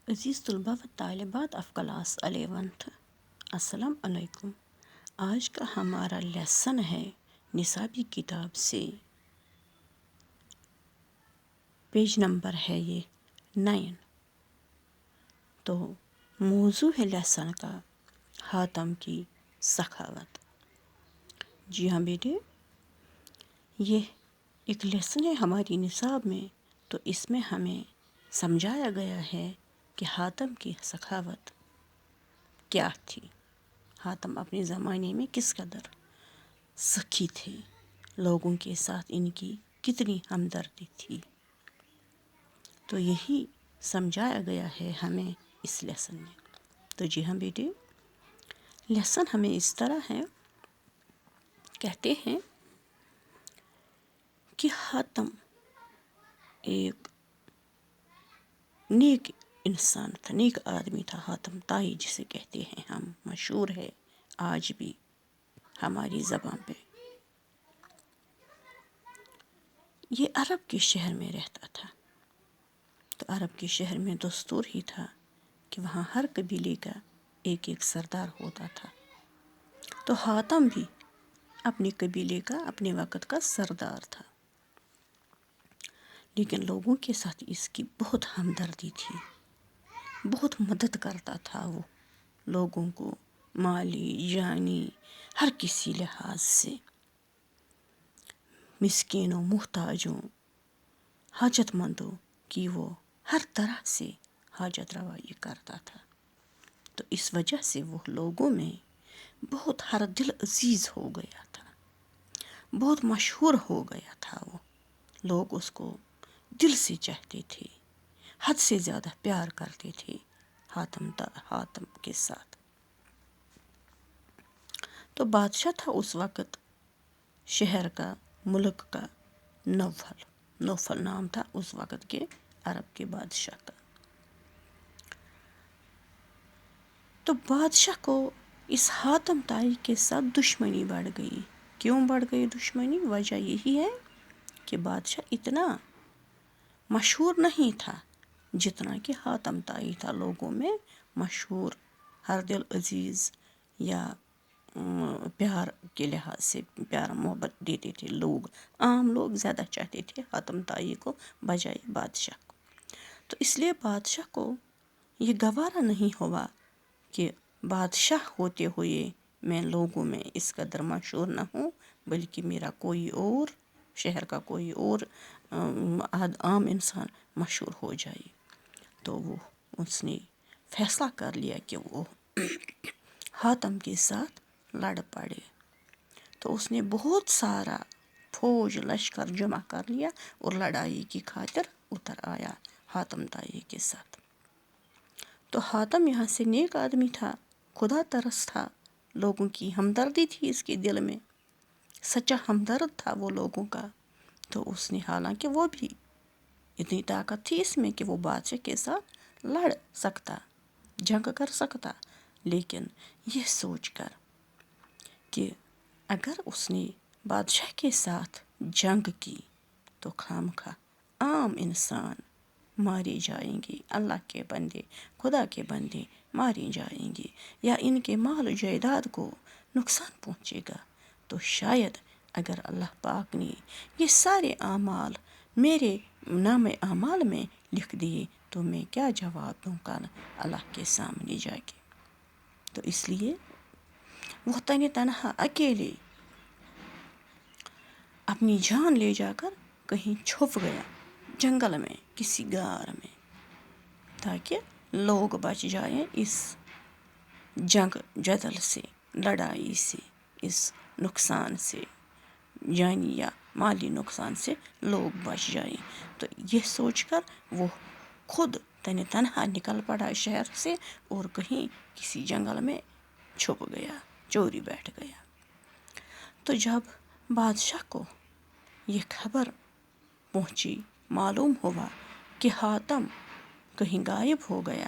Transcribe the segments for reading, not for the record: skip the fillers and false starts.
عزیز طلباء و طالبات آف کلاس 11th، السلام علیکم۔ آج کا ہمارا لیسن ہے نصابی کتاب سے، پیج نمبر ہے یہ 9۔ تو موضوع ہے لیسن کا حاتم کی سخاوت۔ جی ہاں بیٹے، یہ ایک لیسن ہے ہماری نصاب میں، تو اس میں ہمیں سمجھایا گیا ہے کہ حاتم کی سخاوت کیا تھی۔ حاتم اپنے زمانے میں کس قدر سخی تھے، لوگوں کے ساتھ ان کی کتنی ہمدردی تھی۔ تو یہی سمجھایا گیا ہے ہمیں اس لیسن میں۔ تو جی ہاں بیٹے، لیسن ہمیں اس طرح ہے، کہتے ہیں کہ حاتم ایک نیک انسان تھا، نیک آدمی تھا۔ حاتم طائی جسے کہتے ہیں ہم، مشہور ہے آج بھی ہماری زبان پہ۔ یہ عرب کے شہر میں رہتا تھا، تو عرب کے شہر میں دستور ہی تھا کہ وہاں ہر قبیلے کا ایک ایک سردار ہوتا تھا۔ تو حاتم بھی اپنے قبیلے کا، اپنے وقت کا سردار تھا، لیکن لوگوں کے ساتھ اس کی بہت ہمدردی تھی، بہت مدد کرتا تھا وہ لوگوں کو، مالی جانی ہر کسی لحاظ سے، مسکینوں، محتاجوں، حاجت مندوں کی وہ ہر طرح سے حاجت روائی کرتا تھا۔ تو اس وجہ سے وہ لوگوں میں بہت ہر دل عزیز ہو گیا تھا، بہت مشہور ہو گیا تھا وہ۔ لوگ اس کو دل سے چاہتے تھے، حد سے زیادہ پیار کرتے تھے حاتم کے ساتھ۔ تو بادشاہ تھا اس وقت شہر کا، ملک کا، نوفل نام تھا اس وقت کے عرب کے بادشاہ کا۔ تو بادشاہ کو اس حاتم طائی کے ساتھ دشمنی بڑھ گئی۔ کیوں بڑھ گئی دشمنی؟ وجہ یہی ہے کہ بادشاہ اتنا مشہور نہیں تھا جتنا کہ حاتم طائی تھا، لوگوں میں مشہور، ہر دل عزیز، یا پیار کے لحاظ سے پیار محبت دیتے تھے لوگ، عام لوگ زیادہ چاہتے تھے حاتم طائی کو بجائے بادشاہ کو۔ تو اس لیے بادشاہ کو یہ گوارا نہیں ہوا کہ بادشاہ ہوتے ہوئے میں لوگوں میں اس قدر مشہور نہ ہوں، بلکہ میرا کوئی اور، شہر کا کوئی اور عام انسان مشہور ہو جائے۔ تو اس نے فیصلہ کر لیا کہ وہ حاتم کے ساتھ لڑ پڑے۔ تو اس نے بہت سارا فوج لشکر جمع کر لیا اور لڑائی کی خاطر اتر آیا حاتم طائی کے ساتھ۔ تو حاتم یہاں سے نیک آدمی تھا، خدا ترس تھا، لوگوں کی ہمدردی تھی اس کے دل میں، سچا ہمدرد تھا وہ لوگوں کا۔ تو اس نے، حالانکہ وہ بھی اتنی طاقت تھی اس میں کہ وہ بادشاہ کے ساتھ لڑ سکتا، جنگ کر سکتا، لیکن یہ سوچ کر کہ اگر اس نے بادشاہ کے ساتھ جنگ کی تو خواہ عام انسان مارے جائیں گے، اللہ کے بندے، خدا کے بندے مارے جائیں گے، یا ان کے مال و جائیداد کو نقصان پہنچے گا۔ تو شاید اگر اللہ پاک نے یہ سارے اعمال میرے نام اعمال میں لکھ دیے تو میں کیا جواب دوں گا اللہ کے سامنے جا کے۔ تو اس لیے وہ تنہا اکیلے اپنی جان لے جا کر کہیں چھپ گیا، جنگل میں، کسی غار میں، تاکہ لوگ بچ جائیں اس جنگ جدل سے، لڑائی سے، اس نقصان سے، جانی یا مالی نقصان سے لوگ بچ جائیں۔ تو یہ سوچ کر وہ خود تنہا نکل پڑا شہر سے اور کہیں کسی جنگل میں چھپ گیا، چوری بیٹھ گیا۔ تو جب بادشاہ کو یہ خبر پہنچی، معلوم ہوا کہ حاتم کہیں غائب ہو گیا،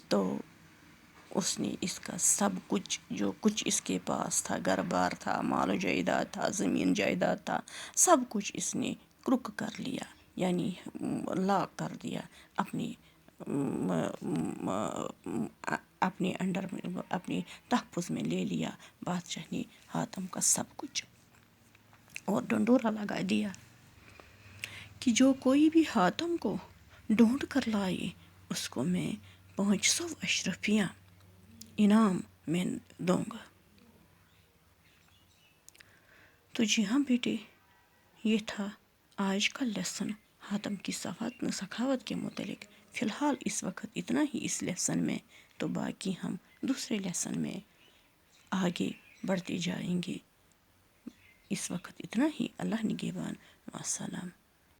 تو اس نے اس کا سب کچھ، جو کچھ اس کے پاس تھا، گھر بار تھا، مال و جائیداد تھا، زمین جائیداد تھا، سب کچھ اس نے کرک کر لیا، یعنی لاک کر دیا اپنی اپنے انڈر میں اپنے تحفظ میں لے لیا بادشاہ نے حاتم کا سب کچھ، اور ڈنڈورا لگا دیا کہ جو کوئی بھی حاتم کو ڈھونڈ کر لائے اس کو میں 500 اشرفیاں انعام میں دوں گا۔ تو جی ہاں بیٹے، یہ تھا آج کا لیسن حاتم کی سخاوت کے متعلق۔ فی الحال اس وقت اتنا ہی اس لیسن میں، تو باقی ہم دوسرے لیسن میں آگے بڑھتے جائیں گے۔ اس وقت اتنا ہی، اللہ نگہبان، السلام۔